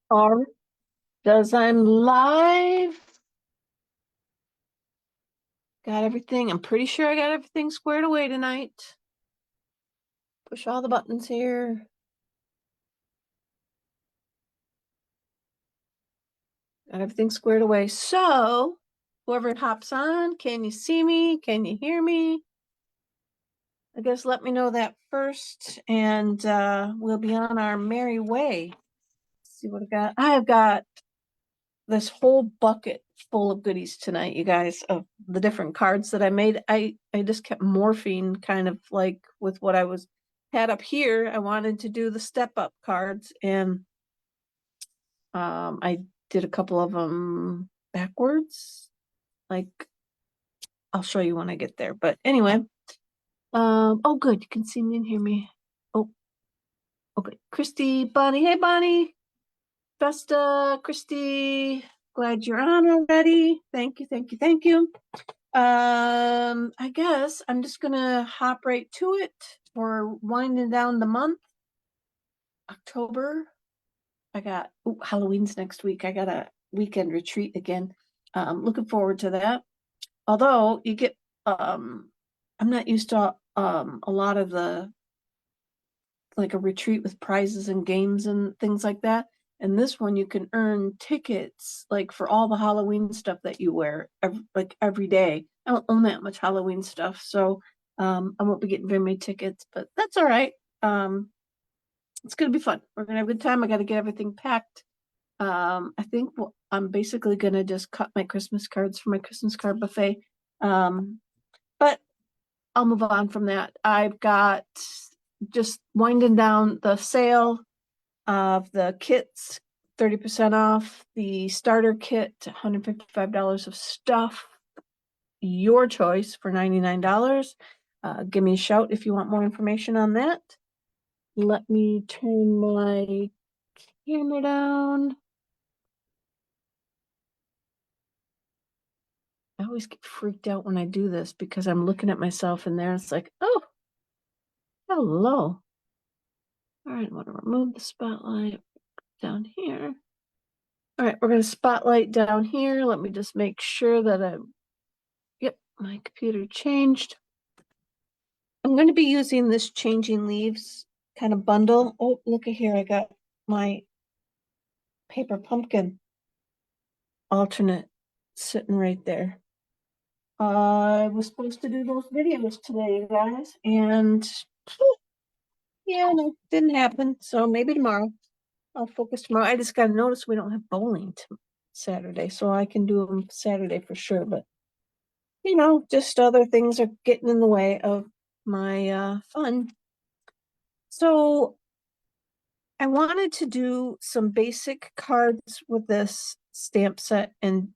Or does I'm live. Got everything. I'm pretty sure I got everything squared away tonight. Push all the buttons here. Got everything squared away. So whoever hops on, can you see me? Can you hear me? I guess let me know that first, and we'll be on our merry way. Let's see what I got. I have got this whole bucket full of goodies tonight, you guys, of the different cards that I made. I just kept morphing kind of like with what I was had up here. I wanted to do the step up cards, and I did a couple of them backwards. Like I'll show you when I get there. But anyway, oh good, you can see me and hear me. Oh, okay. Christy, Bonnie, hey Bonnie. Vesta, Christy, glad you're on already. Thank you, thank you, thank you. I guess I'm just gonna hop right to it. We're winding down the month. October. I got Halloween's next week. I got a weekend retreat again. Looking forward to that. Although you get I'm not used to a lot of the like a retreat with prizes and games and things like that. And this one you can earn tickets like for all the Halloween stuff that you wear every day. I don't own that much Halloween stuff, so I won't be getting very many tickets, but that's all right. It's gonna be fun. We're gonna have a good time. I got to get everything packed. I think I'm basically gonna just cut my Christmas cards for my Christmas card buffet. But I'll move on from that. I've got just winding down the sale of the kits, 30% off the starter kit, $155 of stuff. Your choice for $99. Give me a shout if you want more information on that. Let me turn my camera down. I always get freaked out when I do this because I'm looking at myself and there it's like, oh, hello. All right, I'm going to remove the spotlight down here. All right, we're going to spotlight down here. Let me just make sure that yep, my computer changed. I'm going to be using this changing leaves kind of bundle. Oh, look at here. I got my paper pumpkin alternate sitting right there. I was supposed to do those videos today, you guys, and yeah, no, didn't happen. So maybe tomorrow. I'll focus tomorrow. I just got to notice we don't have bowling Saturday, so I can do them Saturday for sure. But just other things are getting in the way of my fun. So I wanted to do some basic cards with this stamp set and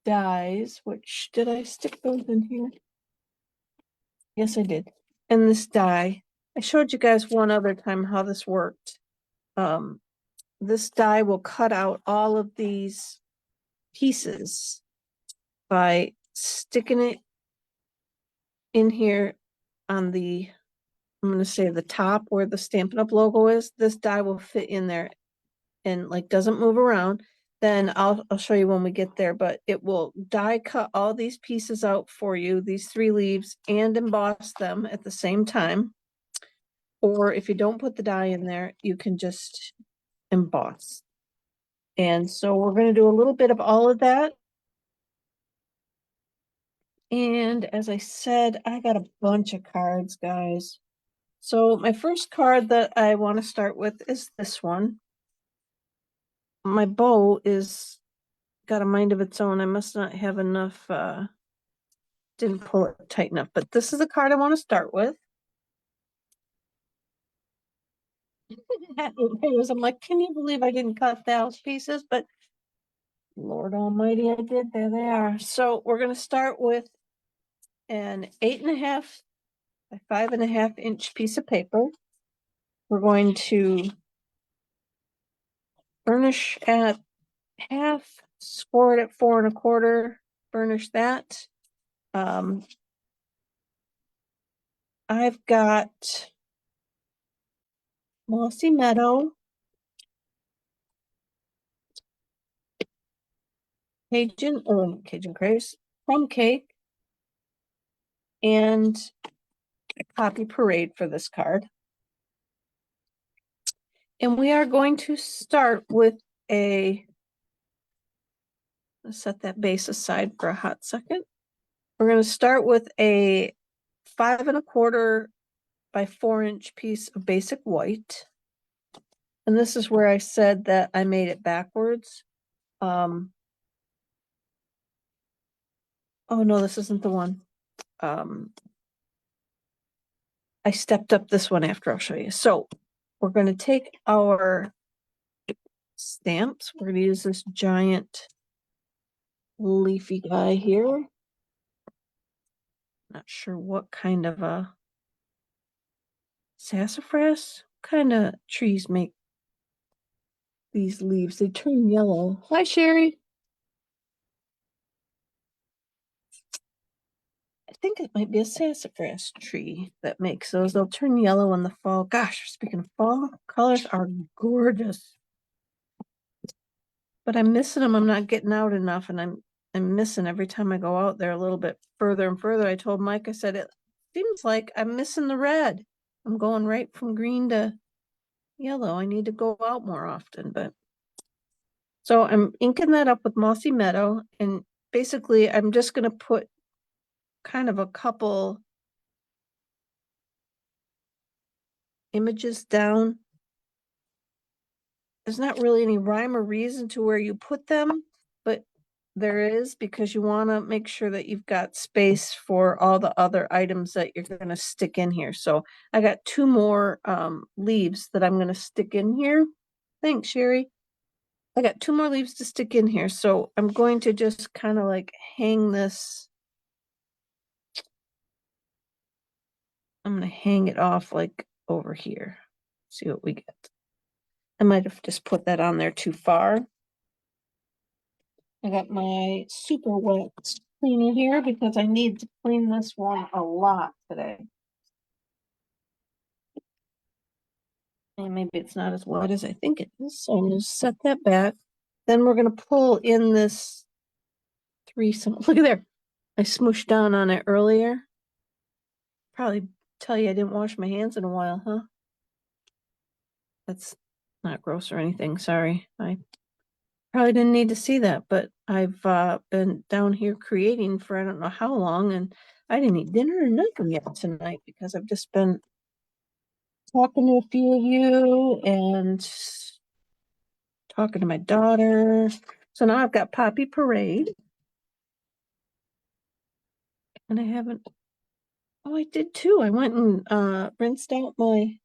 dies, which did I stick those in here? Yes, I did. And this die. I showed you guys one other time how this worked. This die will cut out all of these pieces by sticking it in here on the, I'm going to say the top where the Stampin' Up logo is. This die will fit in there and like doesn't move around. Then I'll show you when we get there, but it will die cut all these pieces out for you, these 3 leaves, and emboss them at the same time. Or if you don't put the die in there, you can just emboss. And so we're going to do a little bit of all of that. And as I said, I got a bunch of cards, guys. So my first card that I want to start with is this one. My bow is got a mind of its own. I must not have enough, didn't pull it tight enough, but this is the card I want to start with. I'm like, can you believe I didn't cut those pieces? But Lord Almighty, I did. There they are. So we're going to start with an 8.5 by 5.5 inch piece of paper. We're going to burnish at half, score it at 4.25, burnish that. I've got Mossy Meadow, Cajun Craze, Plum Cake, and Poppy Parade for this card. And we are going to start with let's set that base aside for a hot second. We're going to start with a 5 1/4 by 4-inch piece of basic white. And this is where I said that I made it backwards. Oh no, this isn't the one. I stepped up this one after. I'll show you. So we're going to take our stamps. We're going to use this giant leafy guy here. Not sure what kind of a sassafras kind of trees make these leaves. They turn yellow. Hi, Sherry. I think it might be a sassafras tree that makes those. They'll turn yellow in the fall. Gosh, speaking of fall, colors are gorgeous. But I'm missing them. I'm not getting out enough, and I'm missing every time I go out there a little bit further and further. I told Mike, I said, it seems like I'm missing the red. I'm going right from green to yellow. I need to go out more often, but so I'm inking that up with Mossy Meadow, and basically I'm just going to put kind of a couple images down. There's not really any rhyme or reason to where you put them, but there is, because you want to make sure that you've got space for all the other items that you're going to stick in here. So I got 2 more leaves that I'm going to stick in here. Thanks, Sherry. I got 2 more leaves to stick in here. So I'm going to just kind of like hang this. I'm going to hang it off like over here. See what we get. I might have just put that on there too far. I got my super wet cleaner here because I need to clean this one a lot today. And maybe it's not as wet as I think it is. So I'm going to set that back. Then we're going to pull in this 3. Look at there. I smooshed down on it earlier. Probably tell you I didn't wash my hands in a while, huh? That's not gross or anything. Sorry. I probably didn't need to see that, but I've been down here creating for I don't know how long, and I didn't eat dinner or nothing yet tonight because I've just been talking to a few of you and talking to my daughter. So now I've got Poppy Parade. And I haven't, oh, I did too. I went and rinsed out my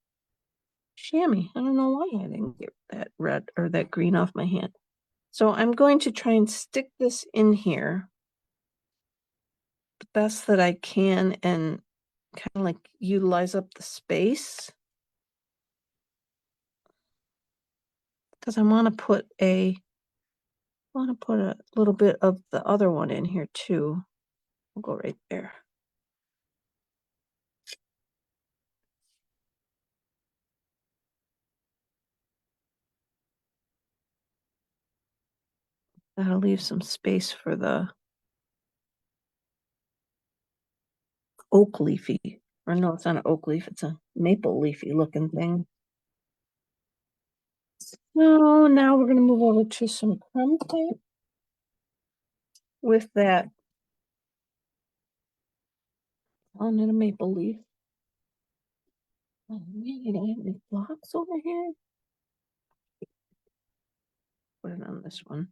chamois. I don't know why I didn't get that red or that green off my hand. So I'm going to try and stick this in here the best that I can and kind of like utilize up the space. Because I want to put a little bit of the other one in here too. We'll go right there. That'll leave some space for the oak leafy. Or no, it's not an oak leaf, it's a maple leafy looking thing. So now we're going to move over to some crumb tape with that on a maple leaf. Oh man, I don't have any blocks over here. Put it on this one.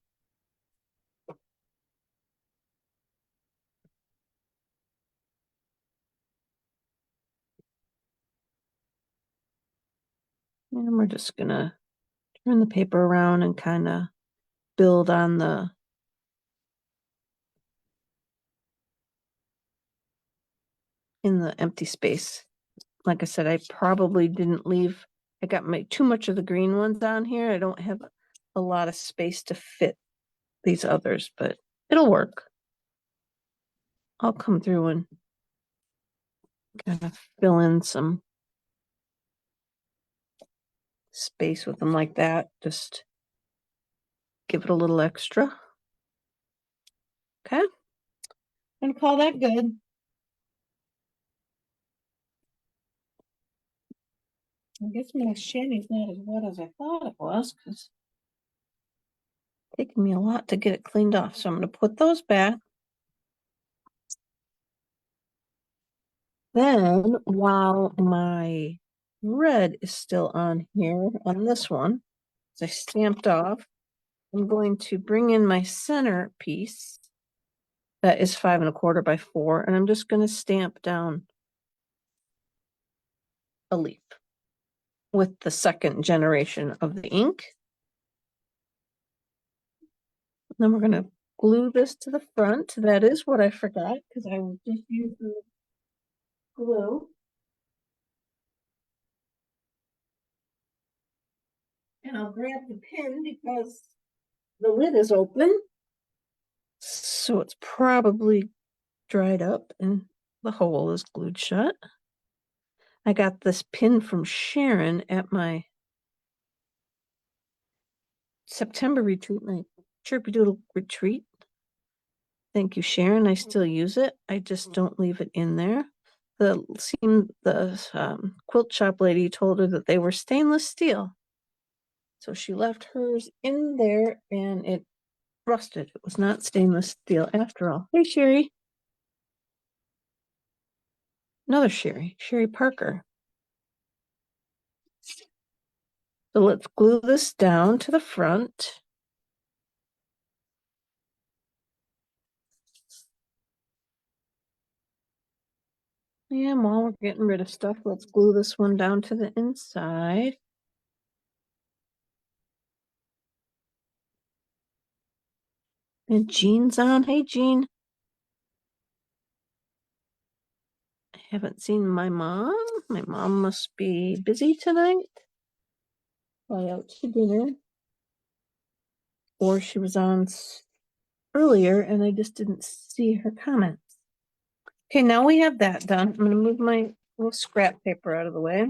And we're just gonna turn the paper around and kind of build on the in the empty space. Like I said, I probably didn't leave. I got too much of the green ones on here. I don't have a lot of space to fit these others, but it'll work. I'll come through and kind of fill in some space with them like that. Just give it a little extra. Okay. I'm gonna call that good. I guess my shanty's not as wet as I thought it was, because it's taken me a lot to get it cleaned off. So I'm gonna put those back. Then while my red is still on here on this one, as I stamped off, I'm going to bring in my center piece that is 5 1/4 by 4, and I'm just going to stamp down a leaf with the second generation of the ink. Then we're going to glue this to the front. That is what I forgot, because I was just using glue. And I'll grab the pin because the lid is open. So it's probably dried up and the hole is glued shut. I got this pin from Sharon at my September retreat, my Chirpy Doodle retreat. Thank you, Sharon. I still use it. I just don't leave it in there. The quilt shop lady told her that they were stainless steel. So she left hers in there and it rusted. It was not stainless steel after all. Hey, Sherry. Another Sherry Parker. So let's glue this down to the front. And while we're getting rid of stuff, let's glue this one down to the inside. And Jean's on. Hey, Jean. I haven't seen my mom. My mom must be busy tonight. Probably out to dinner. Or she was on earlier and I just didn't see her comments. Okay, now we have that done. I'm going to move my little scrap paper out of the way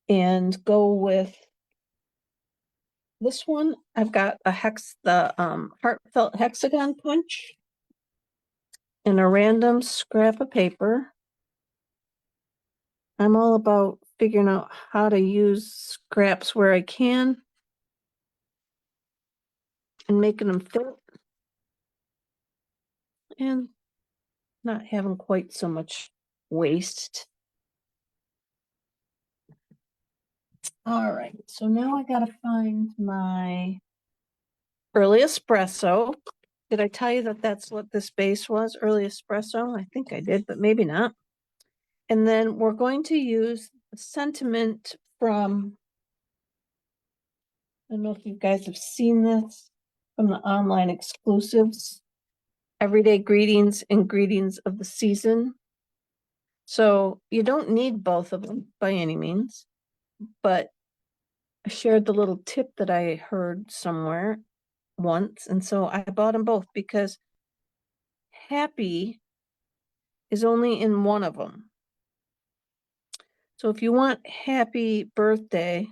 and go with this one. I've got a heartfelt hexagon punch and a random scrap of paper. I'm all about figuring out how to use scraps where I can and making them fit and not having quite so much waste. All right, so now I gotta find my early espresso. Did I tell you that that's what this base was, early espresso? I think I did, but maybe not. And then we're going to use the sentiment from, I don't know if you guys have seen this, from the online exclusives, Everyday Greetings and Greetings of the Season. So you don't need both of them by any means, but I shared the little tip that I heard somewhere once. And so I bought them both because happy is only in one of them. So if you want happy birthday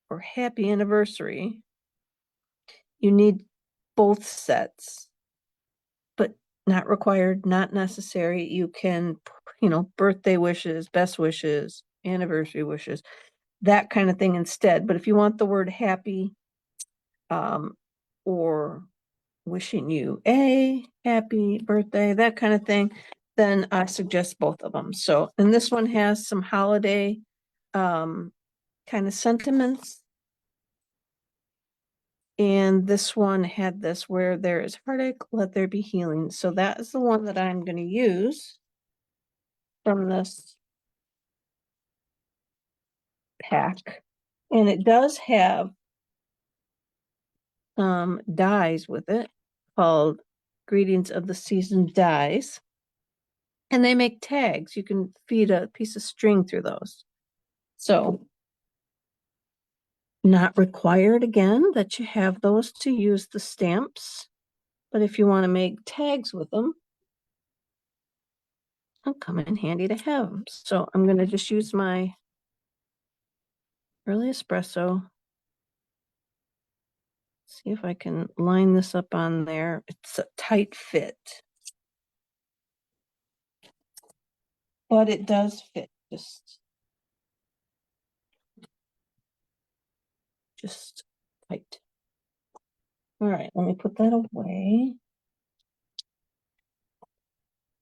or happy anniversary, you need both sets, but not required, not necessary. You can, birthday wishes, best wishes, anniversary wishes, that kind of thing instead. But if you want the word happy, or wishing you a happy birthday, that kind of thing, then I suggest both of them. So, and this one has some holiday kind of sentiments. And this one had this, where there is heartache, let there be healing. So that is the one that I'm going to use from this pack. And it does have dies with it called Greetings of the Season dies. And they make tags. You can feed a piece of string through those. So not required again that you have those to use the stamps. But if you want to make tags with them, they'll come in handy to have them. So I'm going to just use my early espresso See if I can line this up on there. It's a tight fit. But it does fit, just tight. All right, let me put that away.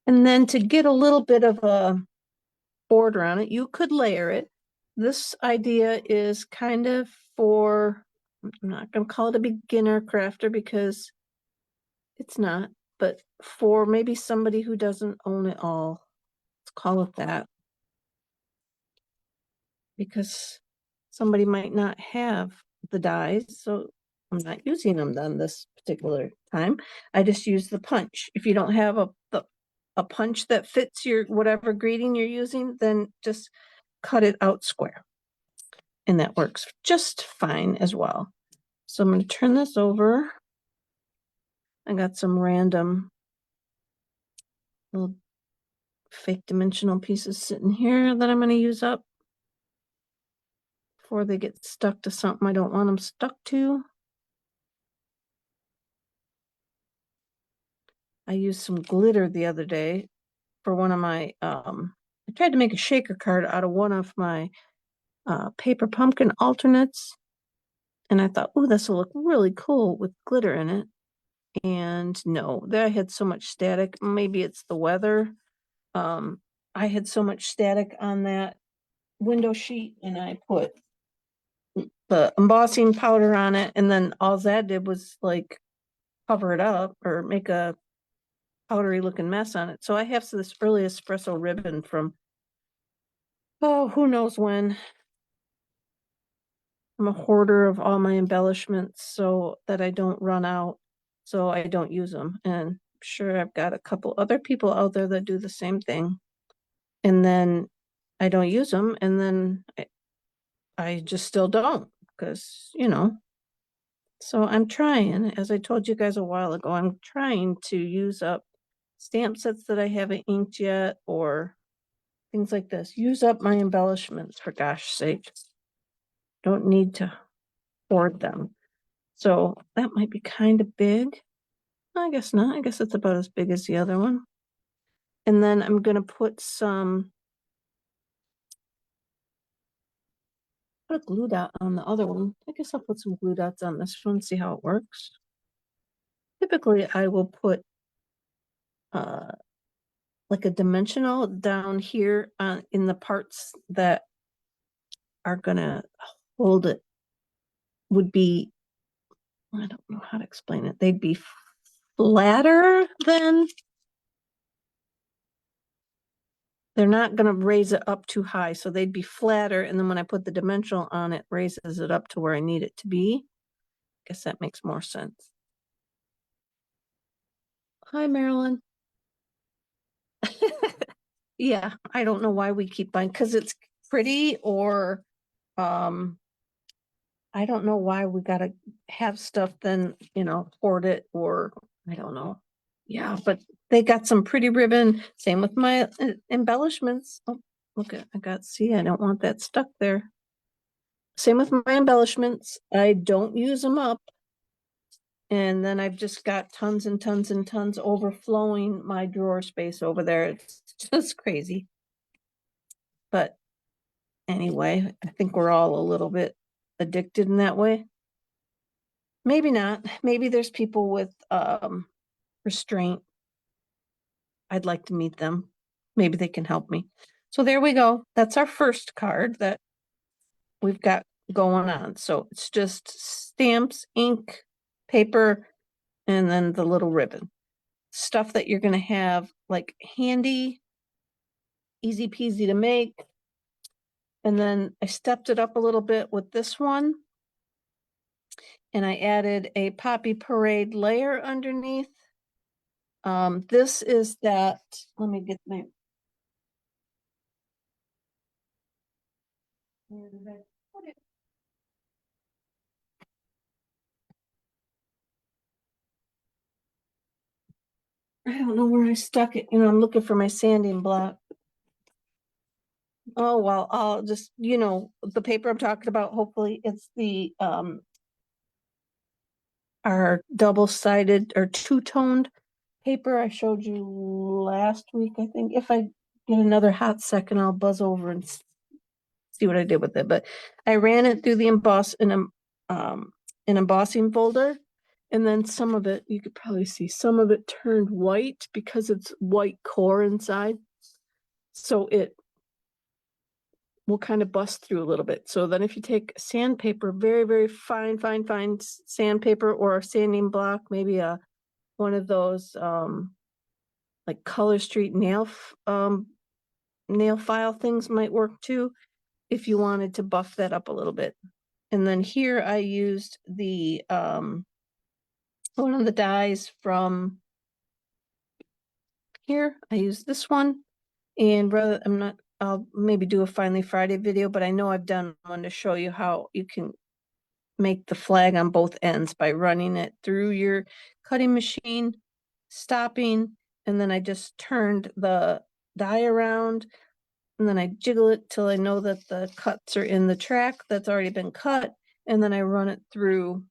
And then to get a little bit of a border on it, you could layer it. This idea is kind of for, I'm not going to call it a beginner crafter because it's not, but for maybe somebody who doesn't own it all. Let's call it that. Because somebody might not have the dies, so I'm not using them then this particular time. I just use the punch. If you don't have a punch that fits your whatever greeting you're using, then just cut it out square. And that works just fine as well. So I'm going to turn this over. I got some random little fake dimensional pieces sitting here that I'm going to use up before they get stuck to something I don't want them stuck to. I used some glitter the other day for one of my, I tried to make a shaker card out of one of my paper pumpkin alternates. And I thought, oh, this will look really cool with glitter in it. And no, I had so much static. Maybe it's the weather. I had so much static on that window sheet, and I put the embossing powder on it, and then all that did was like cover it up or make a powdery looking mess on it. So I have this early espresso ribbon from, oh, who knows when. I'm a hoarder of all my embellishments so that I don't run out, so I don't use them. And I'm sure I've got a couple other people out there that do the same thing. And then I don't use them, and then I just still don't, because, you know. So I'm trying, as I told you guys a while ago, I'm trying to use up stamp sets that I haven't inked yet, or things like this. Use up my embellishments, for gosh sake. Don't need to hoard them. So that might be kind of big. I guess not. I guess it's about as big as the other one. And then I'm going to put a glue dot on the other one. I guess I'll put some glue dots on this one, see how it works. Typically, I will put like a dimensional down here in the parts that are gonna hold it. Would be, I don't know how to explain it. They'd be flatter than, they're not gonna raise it up too high, so they'd be flatter, and then when I put the dimensional on, it raises it up to where I need it to be. I guess that makes more sense. Hi, Marilyn. Yeah, I don't know why we keep buying, because it's pretty, or I don't know why we gotta have stuff then, you know, hoard it, or I don't know. Yeah, but they got some pretty ribbon. Same with my embellishments. Oh, look at, I got, see, I don't want that stuck there. Same with my embellishments. I don't use them up. And then I've just got tons and tons and tons overflowing my drawer space over there. It's just crazy. But anyway, I think we're all a little bit addicted in that way. Maybe not. Maybe there's people with restraint. I'd like to meet them. Maybe they can help me. So there we go. That's our first card that we've got going on. So it's just stamps, ink, paper, and then the little ribbon. Stuff that you're going to have like handy, easy peasy to make. And then I stepped it up a little bit with this one. And I added a Poppy Parade layer underneath. This is that, let me get my, where did I put it? I don't know where I stuck it. You know, I'm looking for my sanding block. Oh, well, I'll just, you know, the paper I'm talking about, hopefully it's the our double-sided or two-toned paper I showed you last week, I think. If I get another hot second, I'll buzz over and see what I did with it. But I ran it through the an embossing folder, and then some of it, you could probably see some of it turned white because it's white core inside. So it will kind of bust through a little bit. So then if you take sandpaper, very, very fine sandpaper or a sanding block, maybe one of those like Color Street nail file things might work too, if you wanted to buff that up a little bit. And then here I used the one of the dies from here. I used this one, and I'll maybe do a Finally Friday video, but I know I've done one to show you how you can make the flag on both ends by running it through your cutting machine, stopping, and then I just turned the die around, and then I jiggle it till I know that the cuts are in the track that's already been cut, and then I run it through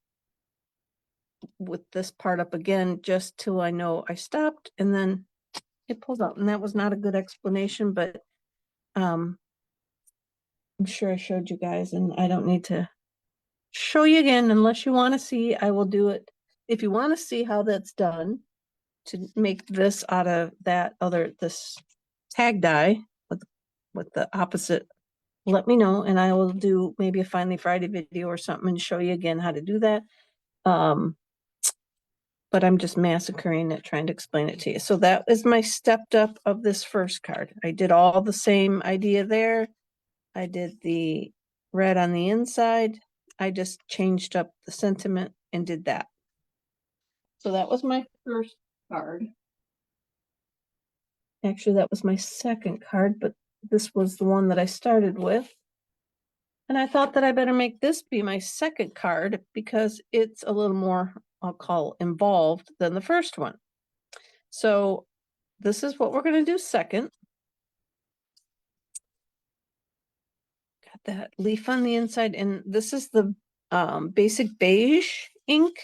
with this part up again just till I know I stopped, and then it pulls out. And that was not a good explanation, but I'm sure I showed you guys, and I don't need to show you again unless you want to see. I will do it if you want to see how that's done to make this out of this tag die with the opposite. Let me know, and I will do maybe a Finally Friday video or something and show you again how to do that. But I'm just massacring it, trying to explain it to you. So that is my stepped up of this first card. I did all the same idea there. I did the red on the inside. I just changed up the sentiment and did that. So that was my first card. Actually, that was my second card, but this was the one that I started with. And I thought that I better make this be my second card because it's a little more, I'll call, involved than the first one. So this is what we're going to do second. Got that leaf on the inside, and this is the basic beige ink,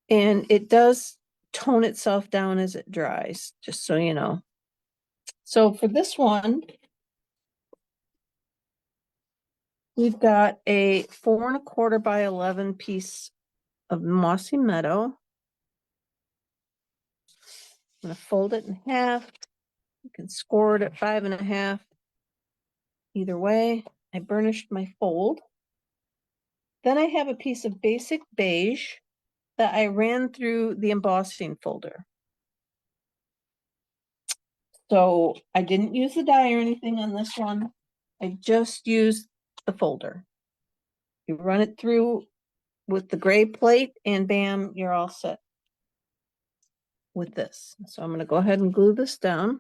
and it does tone itself down as it dries, just so you know. So for this one, we've got a 4 1/4 by 11 piece of Mossy Meadow. I'm going to fold it in half. You can score it at 5 1/2. Either way, I burnished my fold. Then I have a piece of basic beige that I ran through the embossing folder. So I didn't use the die or anything on this one. I just used the folder. You run it through with the gray plate and bam, you're all set with this. So I'm going to go ahead and glue this down.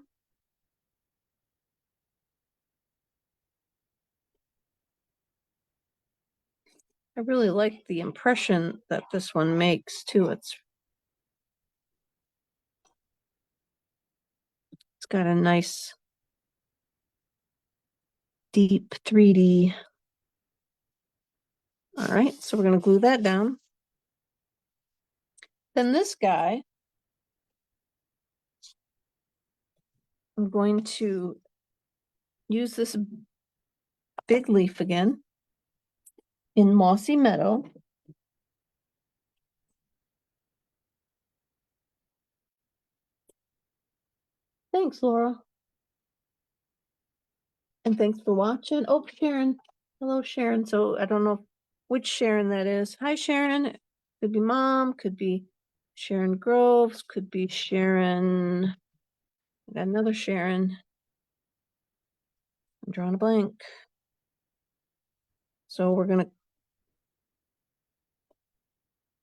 I really like the impression that this one makes too. It's got a nice deep 3D. All right, so we're going to glue that down. Then this guy, I'm going to use this big leaf again in Mossy Meadow. Thanks, Laura. And thanks for watching. Oh, Sharon. Hello, Sharon. So I don't know which Sharon that is. Hi, Sharon. Could be Mom, could be Sharon Groves, could be Sharon. I got another Sharon. I'm drawing a blank. So we're going to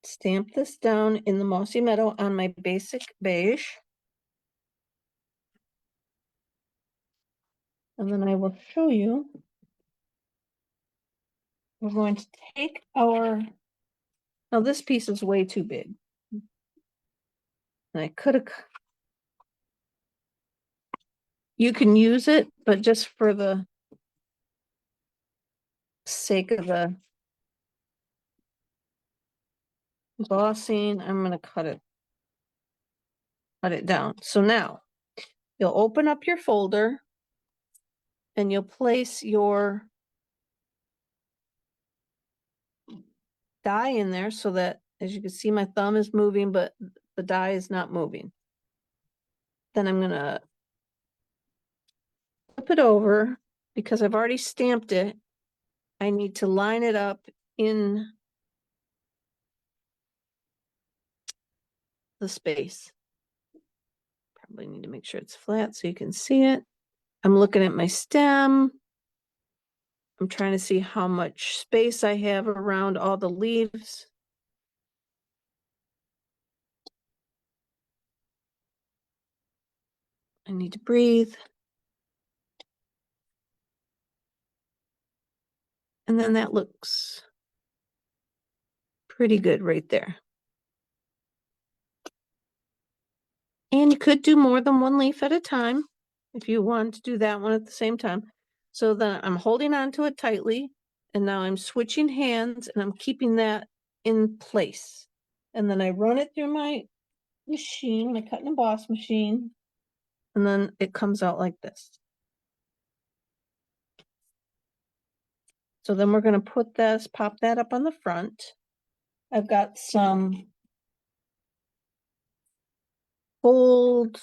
stamp this down in the Mossy Meadow on my basic beige. And then I will show you. We're going to take our, now this piece is way too big. And I could have, you can use it, but just for the sake of the embossing, I'm gonna cut it down. So now you'll open up your folder and you'll place your die in there so that, as you can see, my thumb is moving, but the die is not moving. Then I'm gonna flip it over because I've already stamped it. I need to line it up in the space. Probably need to make sure it's flat so you can see it. I'm looking at my stem. I'm trying to see how much space I have around all the leaves. I need to breathe. And then that looks pretty good right there. And you could do more than one leaf at a time if you want to do that one at the same time. So then I'm holding on to it tightly, and now I'm switching hands and I'm keeping that in place. And then I run it through my machine, my cut and emboss machine, and then it comes out like this. So then we're going to put this, pop that up on the front. I've got some gold,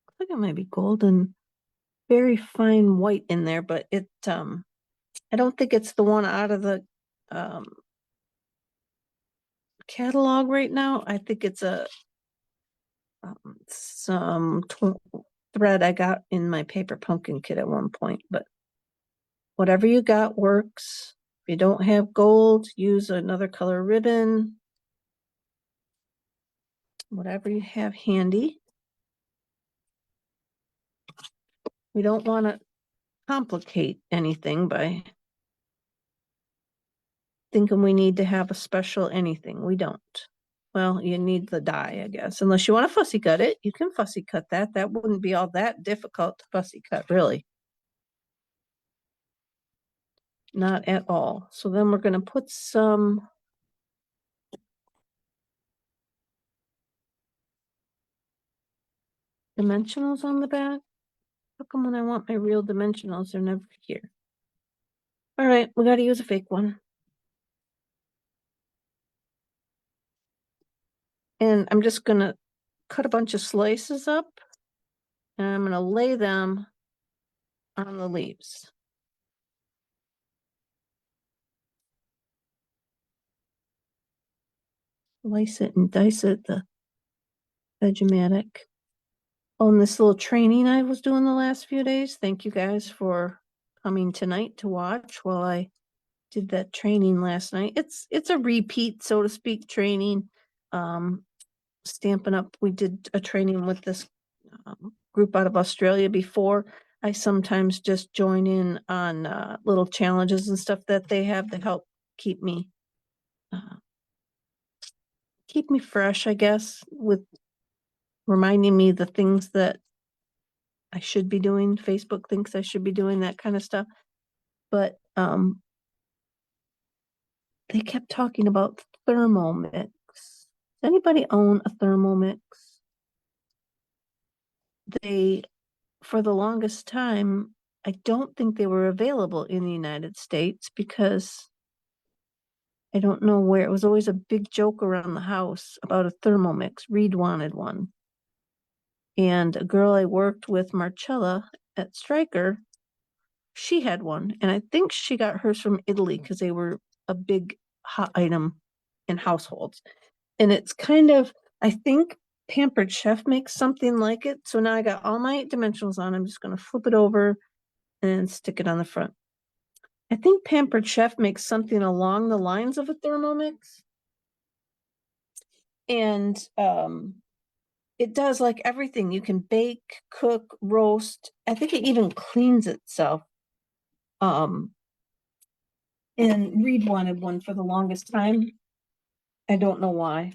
I think it might be golden, very fine white in there, but it I don't think it's the one out of the catalog right now. I think it's a some thread I got in my paper pumpkin kit at one point, but whatever you got works. If you don't have gold, use another color ribbon. Whatever you have handy. We don't want to complicate anything by thinking we need to have a special anything. We don't. Well, you need the die, I guess. Unless you want to fussy cut it, you can fussy cut that. That wouldn't be all that difficult to fussy cut, really. Not at all. So then we're going to put some dimensionals on the back. How come when I want my real dimensionals, they're never here? All right, we got to use a fake one. And I'm just going to cut a bunch of slices up, and I'm going to lay them on the leaves. Slice it and dice it, the Vegematic. On this little training I was doing the last few days. Thank you guys for coming tonight to watch while I did that training last night. It's a repeat, so to speak, training. Stampin' Up, we did a training with this group out of Australia before. I sometimes just join in on little challenges and stuff that they have to help keep me fresh, I guess, with reminding me the things that I should be doing. Facebook thinks I should be doing that kind of stuff. But they kept talking about Thermomix. Does anybody own a Thermomix? They, for the longest time, I don't think they were available in the United States because I don't know where. It was always a big joke around the house about a Thermomix. Reed wanted one. And a girl I worked with, Marcella, at Stryker, she had one. And I think she got hers from Italy because they were a big hot item in households. And it's kind of, I think Pampered Chef makes something like it. So now I got all my 8 dimensionals on. I'm just going to flip it over and stick it on the front. I think Pampered Chef makes something along the lines of a Thermomix. And it does like everything. You can bake, cook, roast. I think it even cleans itself. And Reed wanted one for the longest time. I don't know why.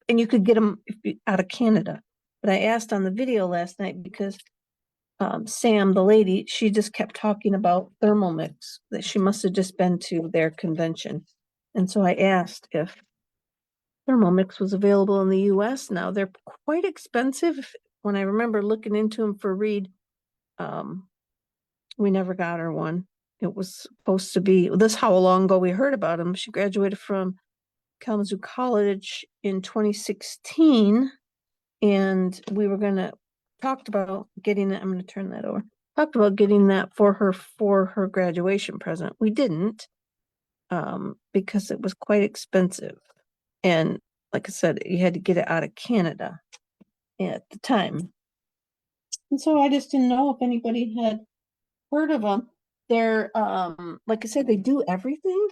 And you could get them out of Canada. But I asked on the video last night because Sam, the lady, she just kept talking about Thermomix, that she must have just been to their convention. And so I asked if Thermomix was available in the US. Now they're quite expensive. When I remember looking into them for Reed, we never got her one. It was supposed to be, this is how long ago we heard about them. She graduated from Kalamazoo College in 2016, and we were gonna talked about getting it. I'm gonna turn that over. Talked about getting that for her graduation present. We didn't, because it was quite expensive, and like I said, you had to get it out of Canada at the time, and so I just didn't know if anybody had heard of them. They're like I said, they do everything,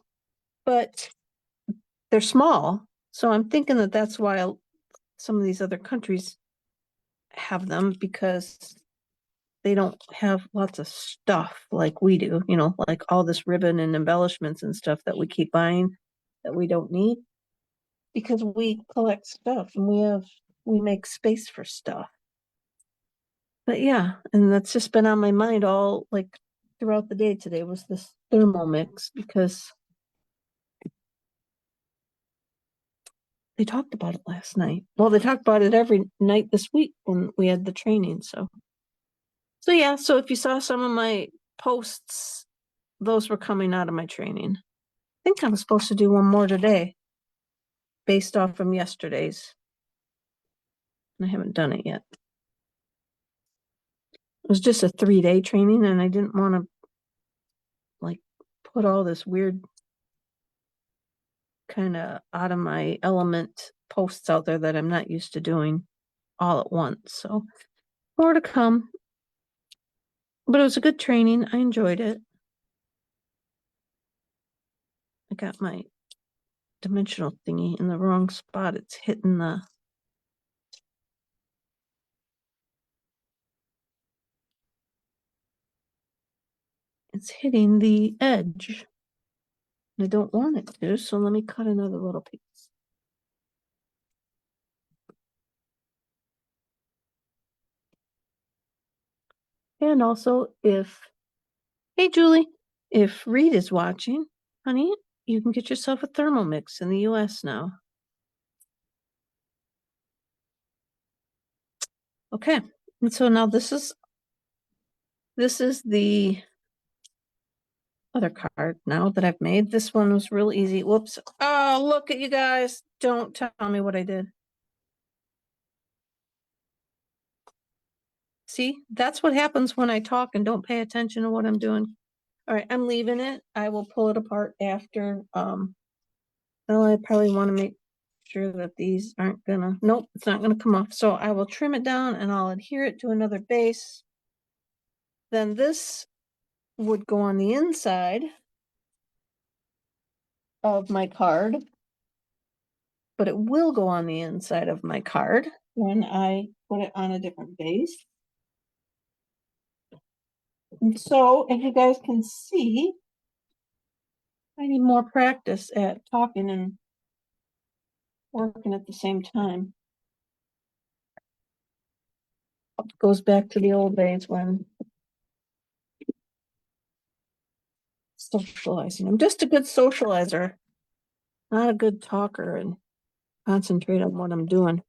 but they're small. So I'm thinking that that's why some of these other countries have them, because they don't have lots of stuff like we do, like all this ribbon and embellishments and stuff that we keep buying that we don't need, because we collect stuff and we make space for stuff. But yeah, and that's just been on my mind all like throughout the day today, was this Thermomix, because they talked about it last night. Well, they talked about it every night this week when we had the training. So yeah, so if you saw some of my posts, those were coming out of my training. I think I'm supposed to do one more today based off from yesterday's. I haven't done it yet. It was just a 3-day training, and I didn't want to like put all this weird kind of out of my element posts out there that I'm not used to doing all at once. So more to come. But it was a good training. I enjoyed it. I got my dimensional thingy in the wrong spot. It's hitting the edge. I don't want it to, so let me cut another little piece. And also, hey Julie, if Reed is watching, honey, you can get yourself a Thermomix in the US now. Okay, and so now this is the other card now that I've made. This one was real easy. Whoops. Oh, look at you guys. Don't tell me what I did. See, that's what happens when I talk and don't pay attention to what I'm doing. All right, I'm leaving it. I will pull it apart after. Well, I probably want to make sure that these aren't gonna, nope, it's not gonna come off. So I will trim it down and I'll adhere it to another base. Then this would go on the inside of my card, but it will go on the inside of my card when I put it on a different base. And so, as you guys can see, I need more practice at talking and working at the same time. It goes back to the old days when socializing. I'm just a good socializer, not a good talker, and concentrate on what I'm doing.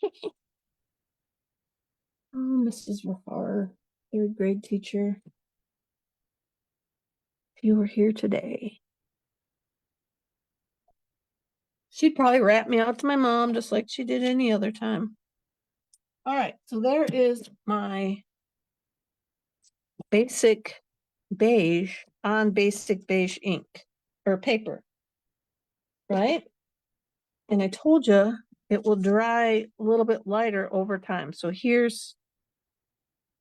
Oh, Mrs. Rafar, 3rd grade teacher. If you were here today, she'd probably rat me out to my mom just like she did any other time. All right, so there is my basic beige on basic beige ink or paper, right? And I told you it will dry a little bit lighter over time. So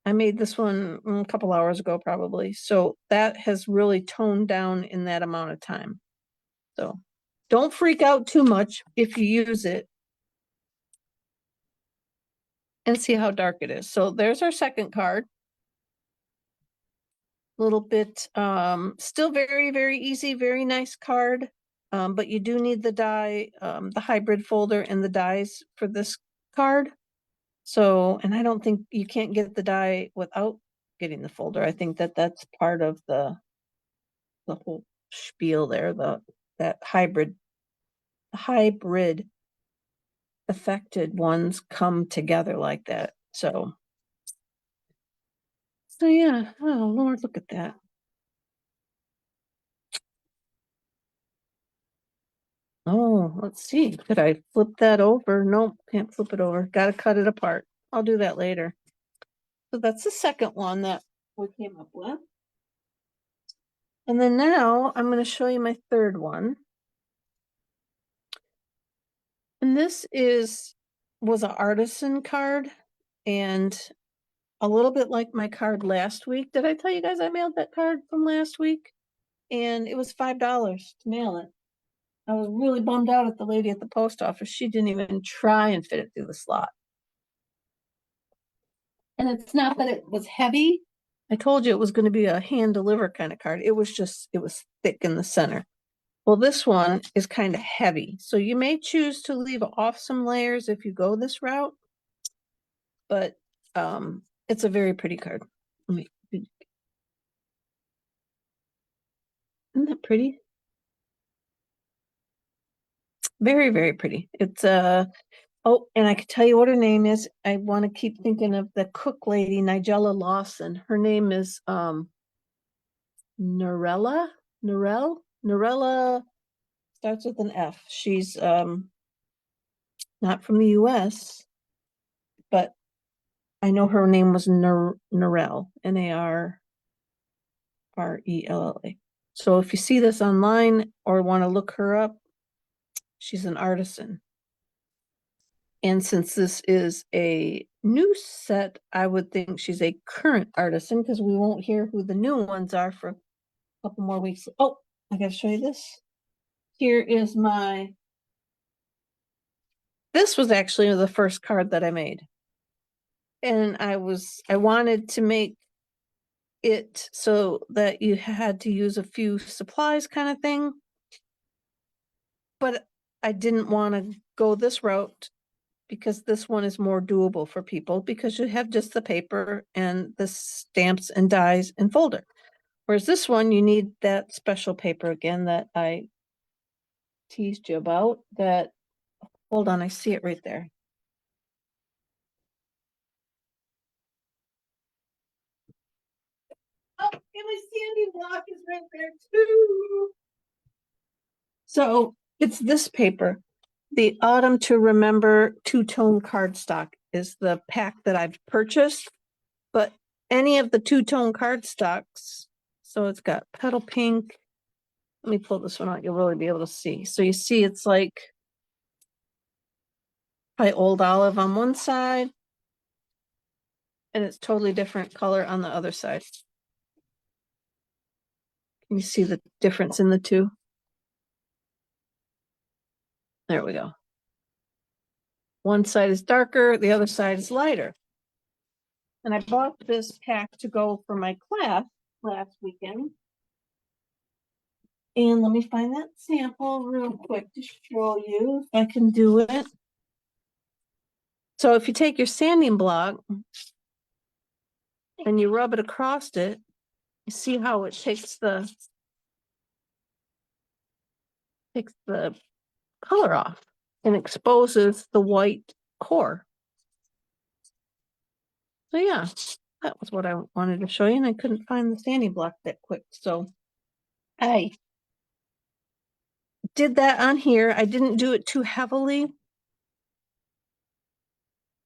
I made this one a couple hours ago probably. So that has really toned down in that amount of time. So don't freak out too much if you use it. And see how dark it is. So there's our second card. Little bit, still very, very easy, very nice card. But you do need the die, the hybrid folder and the dies for this card. So, and I don't think you can't get the die without getting the folder. I think that that's part of the whole spiel there, the that hybrid affected ones come together like that. So yeah, oh Lord, look at that. Oh, let's see. Could I flip that over? Nope, can't flip it over. Got to cut it apart. I'll do that later. So that's the second one that we came up with. And then now I'm going to show you my third one. And this was an artisan card, and a little bit like my card last week. Did I tell you guys I mailed that card from last week? And it was $5 to mail it. I was really bummed out at the lady at the post office. She didn't even try and fit it through the slot. And it's not that it was heavy. I told you it was going to be a hand deliver kind of card. It was thick in the center. Well, this one is kind of heavy. So you may choose to leave off some layers if you go this route. But it's a very pretty card. Isn't that pretty? Very, very pretty. It's oh, and I can tell you what her name is. I want to keep thinking of the cook lady, Nigella Lawson. Her name is Narelle starts with an F. She's not from the US, but I know her name was Narelle, Narrella. So if you see this online or want to look her up, she's an artisan. And since this is a new set, I would think she's a current artisan because we won't hear who the new ones are for a couple more weeks. Oh, I gotta show you this. Here is this was actually the first card that I made. And I wanted to make it so that you had to use a few supplies kind of thing. But I didn't want to go this route because this one is more doable for people because you have just the paper and the stamps and dies and folder. Whereas this one, you need that special paper again that I teased you about. That, hold on, I see it right there. Oh, and my sanding block is right there too. So it's this paper. The Autumn to Remember two-tone cardstock is the pack that I've purchased. But any of the two-tone cardstocks, so it's got petal pink. Let me pull this one out. You'll really be able to see. So you see it's like by Old Olive on one side, and it's totally different color on the other side. Can you see the difference in the two? There we go. One side is darker, the other side is lighter. And I bought this pack to go for my class last weekend. And let me find that sample real quick to show you if I can do it. So if you take your sanding block and you rub it across it, you see how it takes the color off and exposes the white core. So yeah, that was what I wanted to show you, and I couldn't find the sanding block that quick. So I did that on here. I didn't do it too heavily.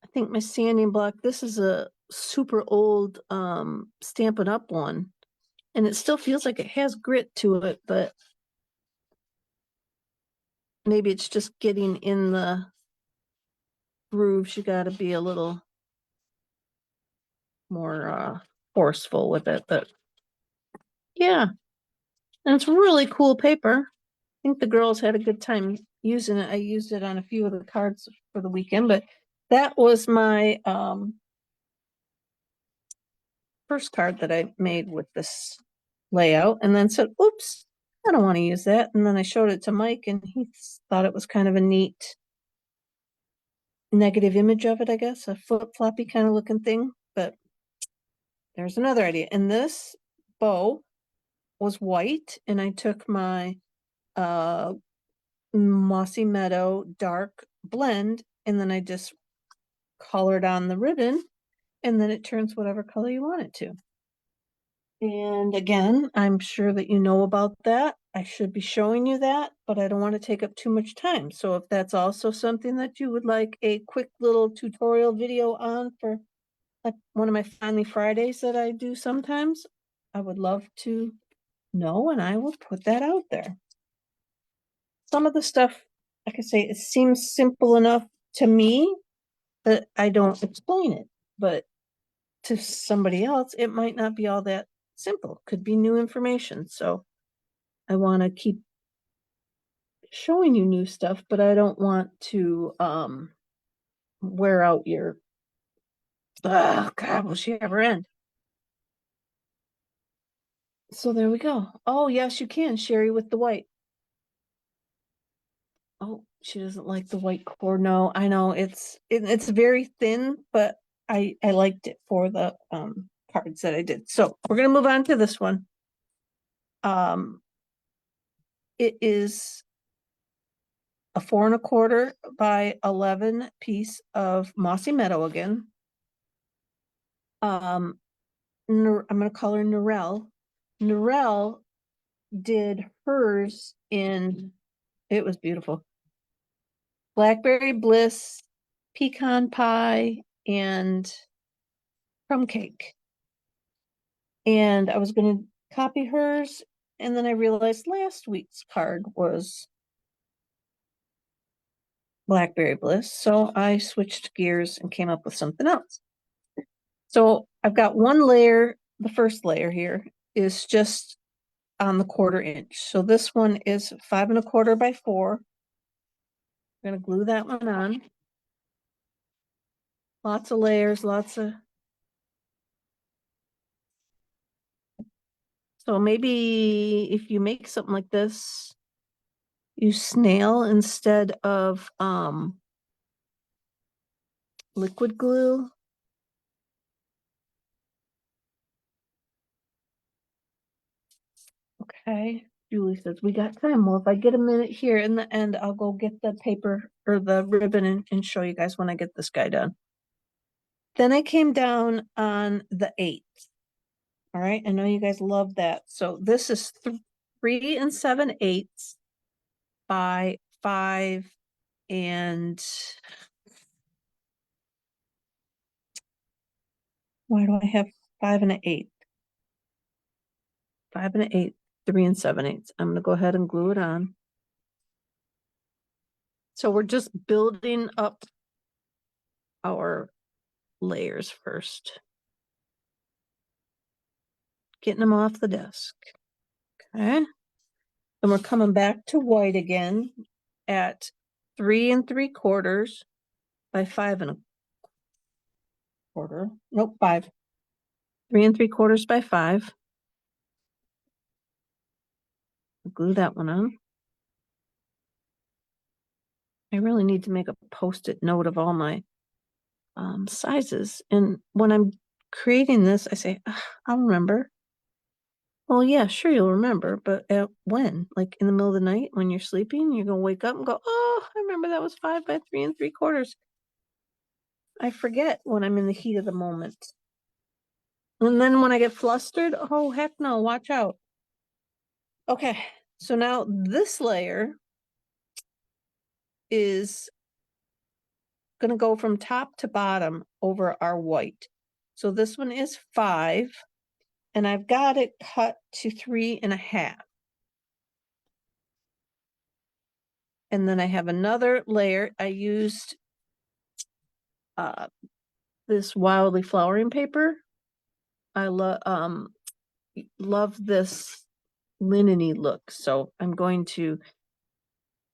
I think my sanding block, this is a super old Stampin' Up one, and it still feels like it has grit to it, but maybe it's just getting in the grooves. You got to be a little more forceful with it, but yeah, and it's really cool paper. I think the girls had a good time using it. I used it on a few of the cards for the weekend, but that was my first card that I made with this layout, and then said, oops, I don't want to use that. And then I showed it to Mike, and he thought it was kind of a neat negative image of it, I guess, a flip-floppy kind of looking thing. But there's another idea. And this bow was white, and I took my Mossy Meadow dark blend, and then I just colored on the ribbon, and then it turns whatever color you want it to. And again, I'm sure that you know about that. I should be showing you that, but I don't want to take up too much time. So if that's also something that you would like a quick little tutorial video on for like one of my Finally Fridays that I do sometimes, I would love to know, and I will put that out there. Some of the stuff, like I say, it seems simple enough to me that I don't explain it, but to somebody else, it might not be all that simple. Could be new information. So I want to keep showing you new stuff, but I don't want to wear out your God, will she ever end? So there we go. Oh yes, you can, Sherry, with the white. Oh, she doesn't like the white cord. No, I know it's very thin, but I liked it for the cards that I did. So we're gonna move on to this one. It is a 4 1/4 by 11 piece of Mossy Meadow again. I'm gonna call her Narelle. Narelle did hers in, it was beautiful. Blackberry Bliss, pecan pie, and crumb cake. And I was gonna copy hers, and then I realized last week's card was Blackberry Bliss, so I switched gears and came up with something else. So I've got one layer, the first layer here is just on the 1/4 inch. So this one is 5 1/4 by 4. I'm gonna glue that one on. Lots of layers, lots of. So maybe if you make something like this, you snail instead of liquid glue. Okay, Julie says we got time. Well, if I get a minute here in the end, I'll go get the paper or the ribbon and show you guys when I get this guy done. Then I came down on the 8th. All right, I know you guys love that. So this is 3 7/8 by 5 and why do I have 5 and an 8? 5 and an 8, 3 7/8. I'm gonna go ahead and glue it on. So we're just building up our layers first. Getting them off the desk. Okay. And we're coming back to white again at 3 3/4 by 5 1/4. Nope, 5. 3 3/4 by 5. Glue that one on. I really need to make a post-it note of all my sizes. And when I'm creating this, I say, I'll remember. Well, yeah, sure, you'll remember, but when? Like in the middle of the night when you're sleeping, you're gonna wake up and go, oh, I remember that was 5 by 3 3/4. I forget when I'm in the heat of the moment. And then when I get flustered, oh, heck no, watch out. Okay, so now this layer is gonna go from top to bottom over our white. So this one is 5, and I've got it cut to 3 1/2. And then I have another layer. I used this Wildly Flowering paper. I love this linen-y look. So I'm going to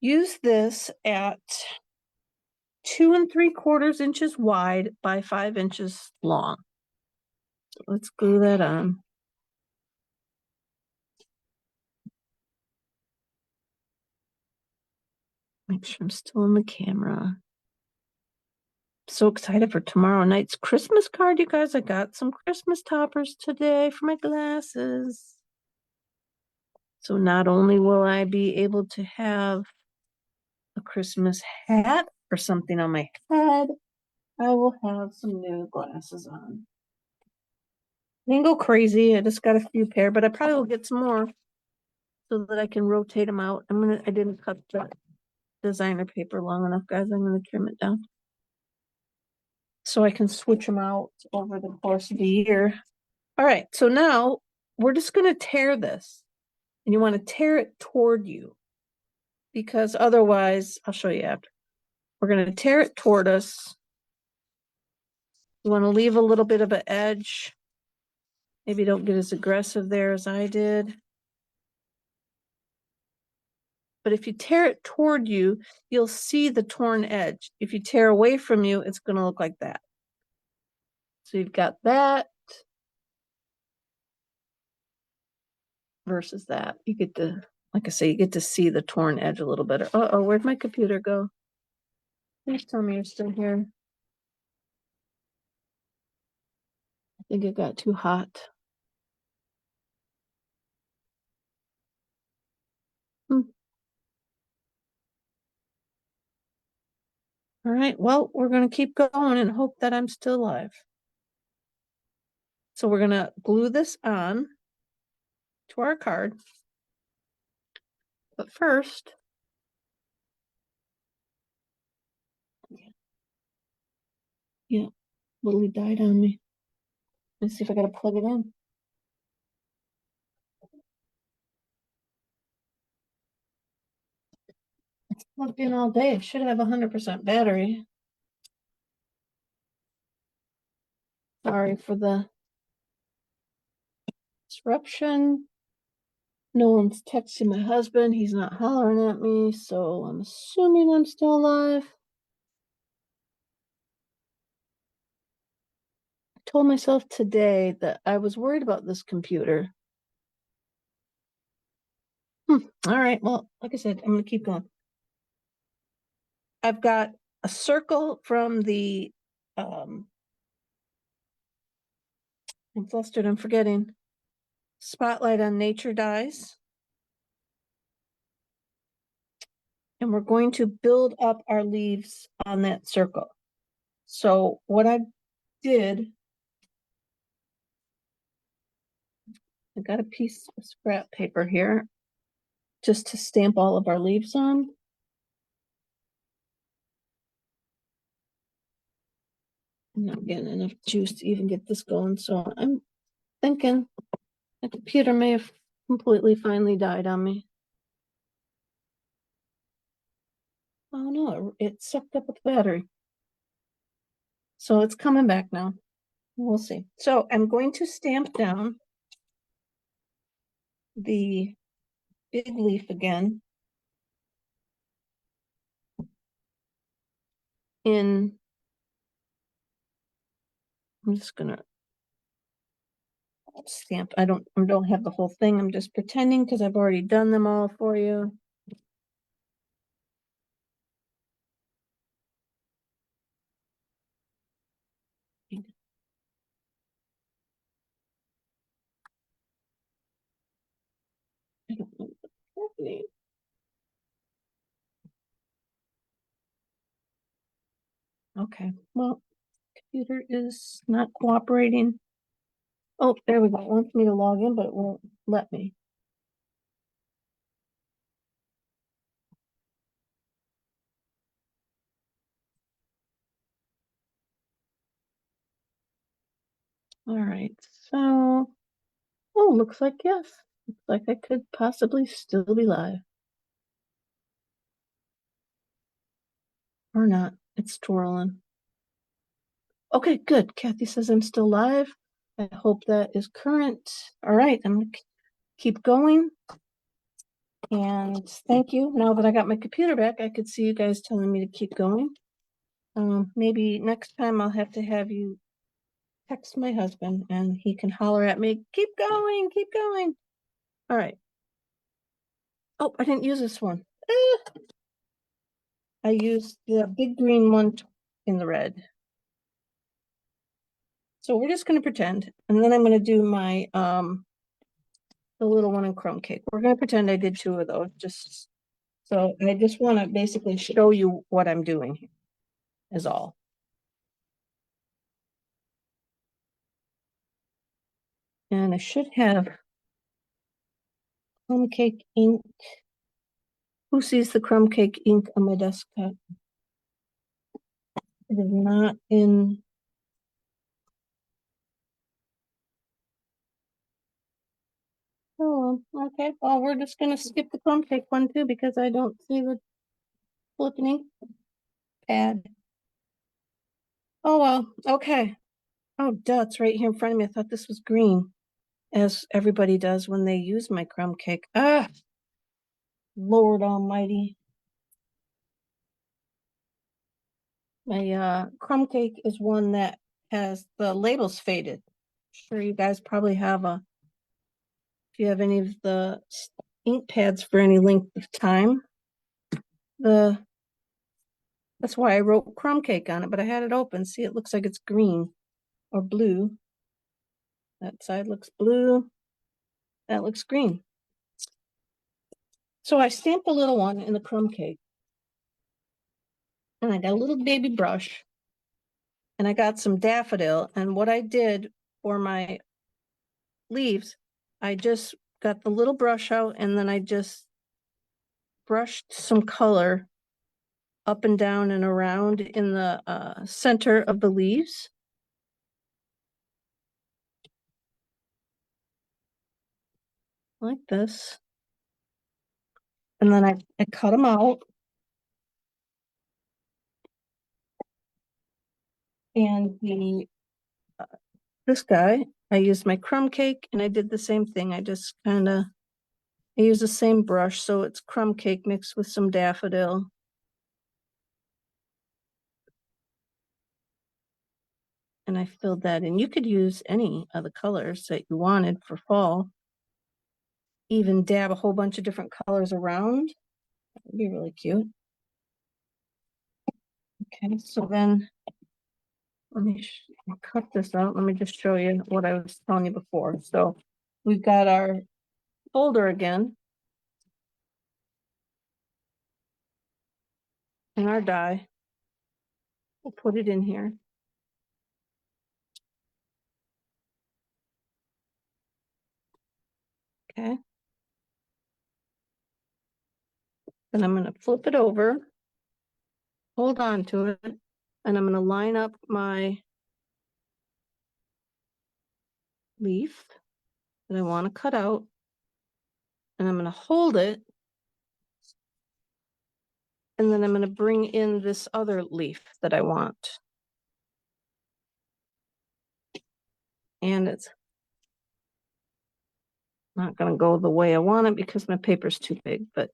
use this at 2 3/4 inches wide by 5 inches long. So let's glue that on. Make sure I'm still in the camera. So excited for tomorrow night's Christmas card, you guys. I got some Christmas toppers today for my glasses. So not only will I be able to have a Christmas hat or something on my head, I will have some new glasses on. I didn't go crazy. I just got a few pair, but I probably will get some more so that I can rotate them out. I didn't cut the designer paper long enough, guys. I'm gonna trim it down so I can switch them out over the course of the year. All right, so now we're just gonna tear this, and you want to tear it toward you because otherwise, I'll show you after. We're gonna tear it toward us. You want to leave a little bit of an edge. Maybe don't get as aggressive there as I did. But if you tear it toward you, you'll see the torn edge. If you tear away from you, it's going to look like that. So you've got that versus that. You get to, like I say, you get to see the torn edge a little better. Uh-oh, where'd my computer go? Please tell me you're still here. I think it got too hot. All right, well, we're going to keep going and hope that I'm still alive. So we're going to glue this on to our card. But first, yeah, literally died on me. Let's see if I got to plug it in. It's plugged in all day. It should have 100% battery. Sorry for the disruption. No one's texting my husband. He's not hollering at me, so I'm assuming I'm still alive. I told myself today that I was worried about this computer. All right, well, like I said, I'm going to keep going. I've got a circle from the, I'm flustered, I'm forgetting. Spotlight on Nature Dies. And we're going to build up our leaves on that circle. So what I did, I got a piece of scrap paper here just to stamp all of our leaves on. I'm not getting enough juice to even get this going, so I'm thinking the computer may have completely finally died on me. Oh no, it sucked up with the battery. So it's coming back now. We'll see. So I'm going to stamp down the big leaf again in, I'm just gonna stamp. I don't have the whole thing. I'm just pretending because I've already done them all for you. I don't know what's happening. Okay, well, computer is not cooperating. Oh, there we go. It wants me to log in, but it won't let me. All right, so, oh, looks like yes. Looks like I could possibly still be live. Or not. It's twirling. Okay, good. Kathy says I'm still live. I hope that is current. All right, I'm gonna keep going. And thank you. Now that I got my computer back, I could see you guys telling me to keep going. Maybe next time I'll have to have you text my husband and he can holler at me, keep going, keep going. All right. Oh, I didn't use this one. I used the big green one in the red. So we're just going to pretend. And then I'm going to do my the the little one in crumb cake. We're gonna pretend I did 2 of those, just so I just want to basically show you what I'm doing here, is all. And I should have crumb cake ink. Who sees the crumb cake ink on my desktop? It is not in. Oh, okay. Well, we're just gonna skip the crumb cake one too because I don't see the flipping ink pad. Oh, well, okay. Oh, duh, it's right here in front of me. I thought this was green, as everybody does when they use my crumb cake. Ah, Lord Almighty. My crumb cake is one that has the labels faded. Sure, you guys probably have if you have any of the ink pads for any length of time. That's why I wrote crumb cake on it, but I had it open. See, it looks like it's green or blue. That side looks blue. That looks green. So I stamped a little one in the crumb cake. And I got a little baby brush. And I got some daffodil. And what I did for my leaves, I just got the little brush out and then I just brushed some color up and down and around in the center of the leaves. Like this. And then I cut them out. And this guy, I used my crumb cake and I did the same thing. I just I use the same brush, so it's crumb cake mixed with some daffodil. And I filled that in. You could use any of the colors that you wanted for fall. Even dab a whole bunch of different colors around. That would be really cute. Okay, so then let me cut this out. Let me just show you what I was telling you before. So we've got our folder again. And our die. We'll put it in here. Okay. Then I'm going to flip it over, hold on to it, and I'm going to line up my leaf that I want to cut out, and I'm going to hold it, and then I'm going to bring in this other leaf that I want. And it's not going to go the way I want it because my paper's too big, but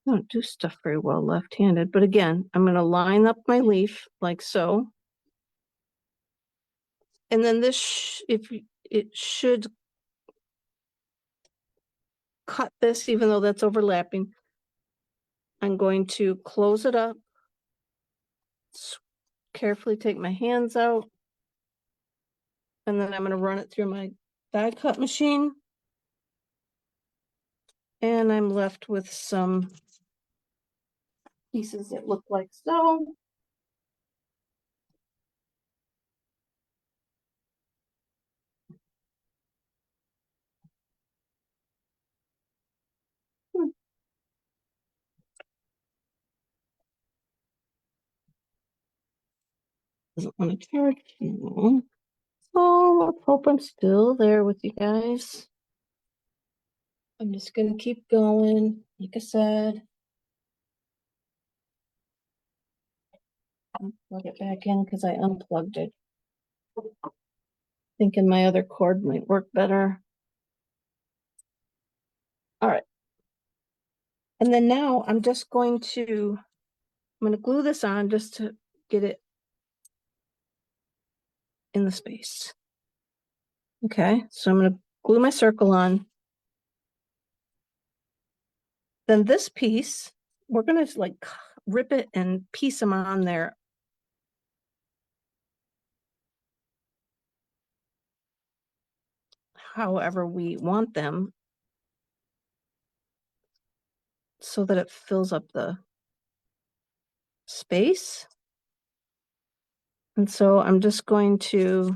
I don't do stuff very well left-handed. But again, I'm going to line up my leaf like so. And then this, it should cut this, even though that's overlapping. I'm going to close it up, carefully take my hands out, and then I'm going to run it through my die cut machine. And I'm left with some pieces that look like so. Doesn't want to charge. No. So let's hope I'm still there with you guys. I'm just going to keep going. Like I said, I'll plug it back in because I unplugged it. Thinking my other cord might work better. All right. And then now I'm just going to glue this on just to get it in the space. Okay, so I'm going to glue my circle on. Then this piece, we're going to like rip it and piece them on there. however we want them so that it fills up the space. And so I'm just going to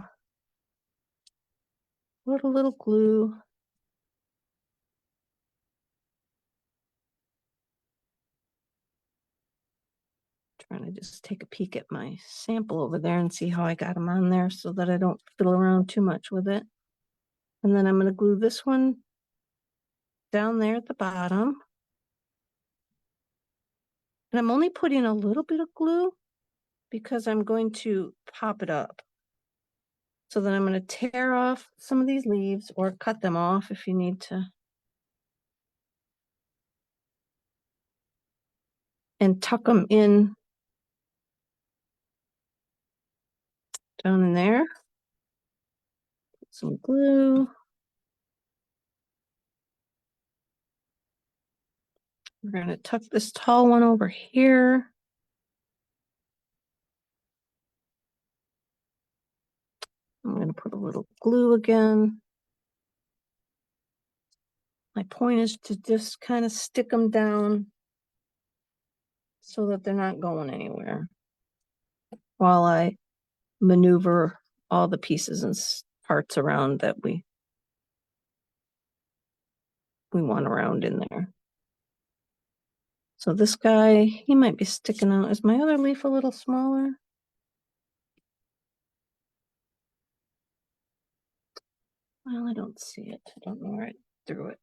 put a little glue. Trying to just take a peek at my sample over there and see how I got them on there so that I don't fiddle around too much with it. And then I'm going to glue this one down there at the bottom. And I'm only putting a little bit of glue because I'm going to pop it up. So then I'm going to tear off some of these leaves or cut them off if you need to. And tuck them in down in there. Put some glue. We're going to tuck this tall one over here. I'm going to put a little glue again. My point is to just kind of stick them down so that they're not going anywhere while I maneuver all the pieces and parts around that we want around in there. So this guy, he might be sticking out. Is my other leaf a little smaller? Well, I don't see it. I don't know where I threw it.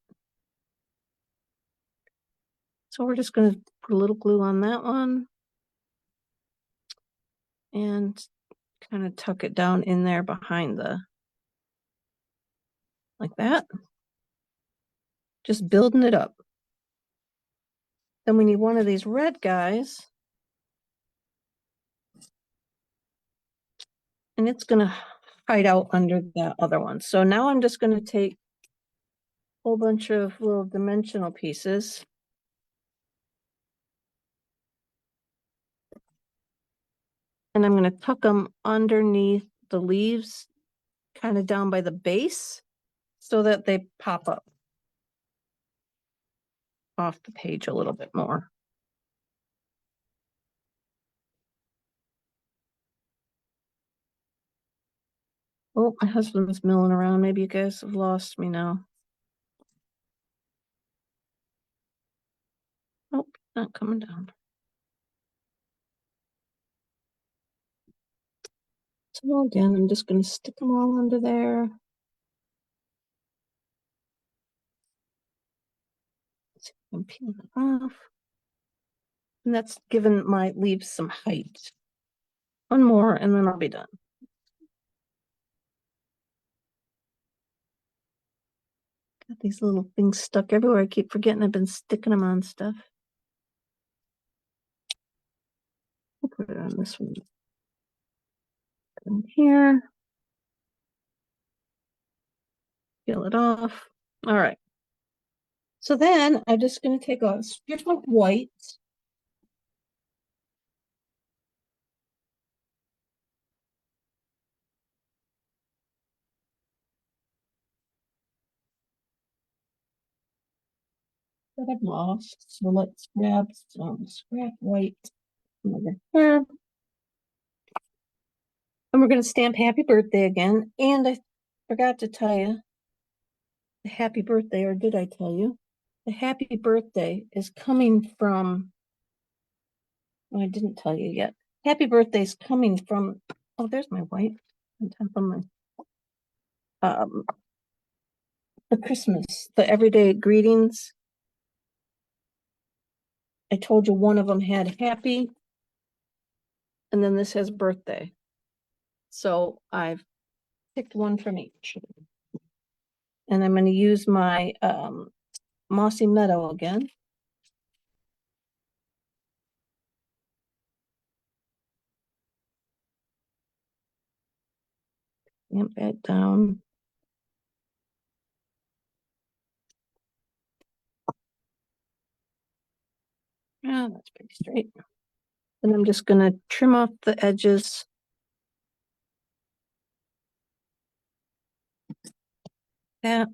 So we're just going to put a little glue on that one and kind of tuck it down in there behind the, like that. Just building it up. Then we need one of these red guys. And it's going to hide out under the other one. So now I'm just going to take a whole bunch of little dimensional pieces. And I'm going to tuck them underneath the leaves, kind of down by the base, so that they pop up off the page a little bit more. Oh, my husband's milling around. Maybe you guys have lost me now. Nope, not coming down. So again, I'm just going to stick them all under there. I'm peeling it off. And that's given my leaves some height. One more, and then I'll be done. Got these little things stuck everywhere. I keep forgetting I've been sticking them on stuff. I'll put it on this one. Come here. Peel it off. All right. So then I'm just going to take a strip of white. That I've lost. So let's grab some scrap white over here. And we're going to stamp happy birthday again. And I forgot to tell you the happy birthday, or did I tell you? The happy birthday is coming from, oh, I didn't tell you yet. Happy birthday is coming from, oh, there's my white on top of my, the Christmas, the everyday greetings. I told you one of them had happy, and then this has birthday. So I've picked one from each. And I'm going to use my Mossy Meadow again. Stamp that down. Yeah, that's pretty straight. And I'm just going to trim off the edges. that.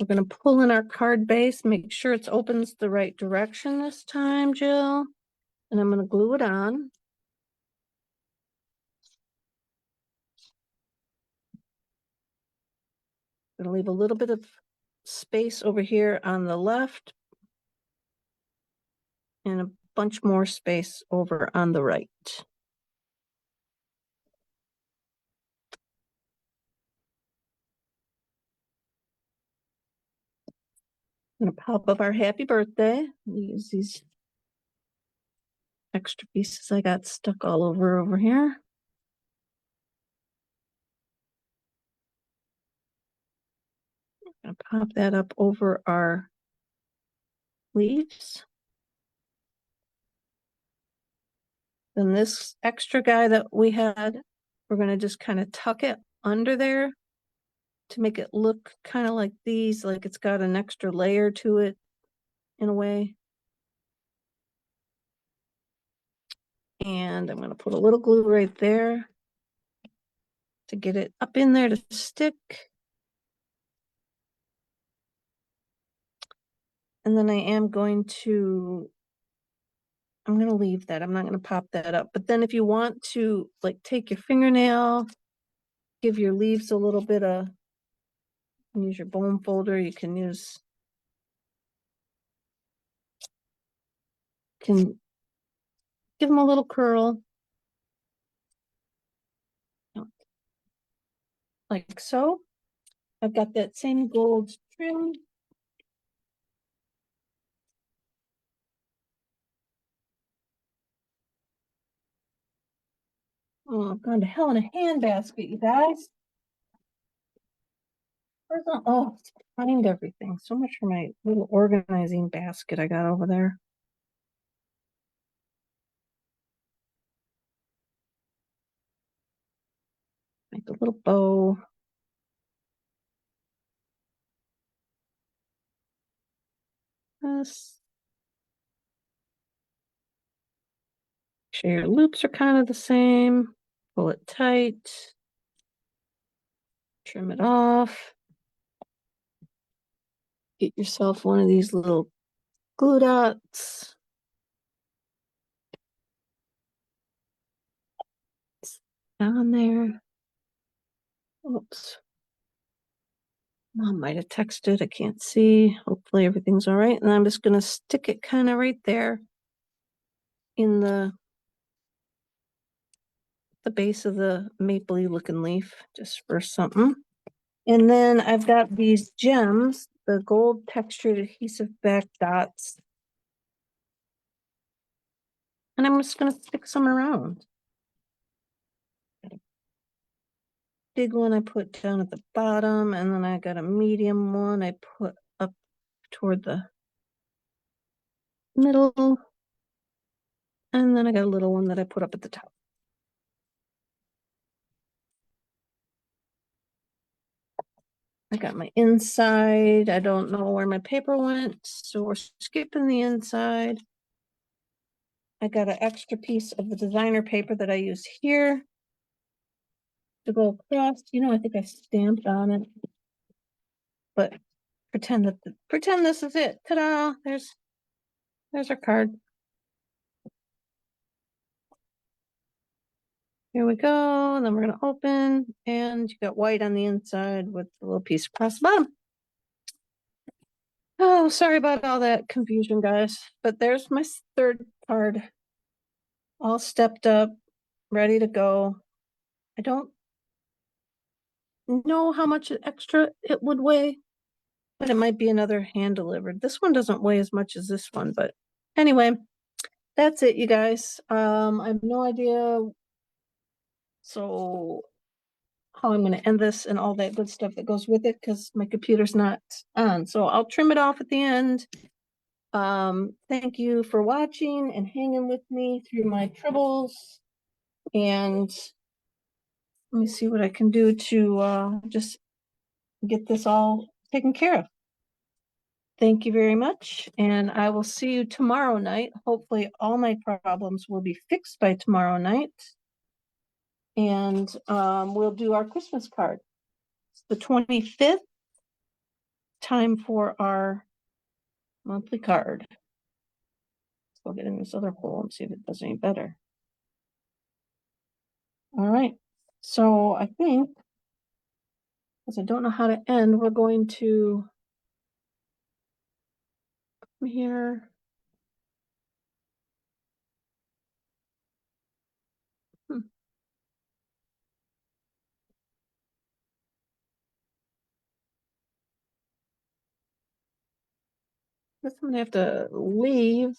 We're going to pull in our card base, make sure it opens the right direction this time, Jill. And I'm going to glue it on. I'm going to leave a little bit of space over here on the left and a bunch more space over on the right. I'm going to pop up our happy birthday. Use these extra pieces I got stuck all over here. I'm going to pop that up over our leaves. Then this extra guy that we had, we're going to just kind of tuck it under there to make it look kind of like these, like it's got an extra layer to it in a way. And I'm going to put a little glue right there to get it up in there to stick. And then I'm going to leave that. I'm not going to pop that up. But then if you want to like take your fingernail, give your leaves a little bit of, use your bone folder. You can give them a little curl. Like so. I've got that same gold trim. Oh, I've gone to hell in a handbasket, you guys. Oh, it's behind everything. So much for my little organizing basket I got over there. Make a little bow. This. Make sure your loops are kind of the same. Pull it tight. Trim it off. Get yourself one of these little glue dots. On there. Oops. Mom might have texted. I can't see. Hopefully everything's all right. And I'm just going to stick it kind of right there in the base of the mapley looking leaf, just for something. And then I've got these gems, the gold textured adhesive back dots. And I'm just going to stick some around. Big one I put down at the bottom, and then I got a medium one I put up toward the middle. And then I got a little one that I put up at the top. I got my inside. I don't know where my paper went, so we're skipping the inside. I got an extra piece of the designer paper that I use here to go across. You know, I think I stamped on it, but pretend this is it. Ta-da! There's our card. Here we go. And then we're gonna open, and you got white on the inside with a little piece across the bottom. Oh, sorry about all that confusion, guys. But there's my third card, all stepped up, ready to go. I don't know how much extra it would weigh, but it might be another hand delivered. This one doesn't weigh as much as this one, but anyway, that's it, you guys. I have no idea so how I'm going to end this and all that good stuff that goes with it because my computer's not on. So I'll trim it off at the end. Thank you for watching and hanging with me through my troubles. And let me see what I can do to just get this all taken care of. Thank you very much, and I will see you tomorrow night. Hopefully all my problems will be fixed by tomorrow night. And we'll do our Christmas card. the 25th, time for our monthly card. Let's go get in this other hole and see if it does any better. All right, so I think, because I don't know how to end, we're going to come here. Guess I'm gonna have to leave.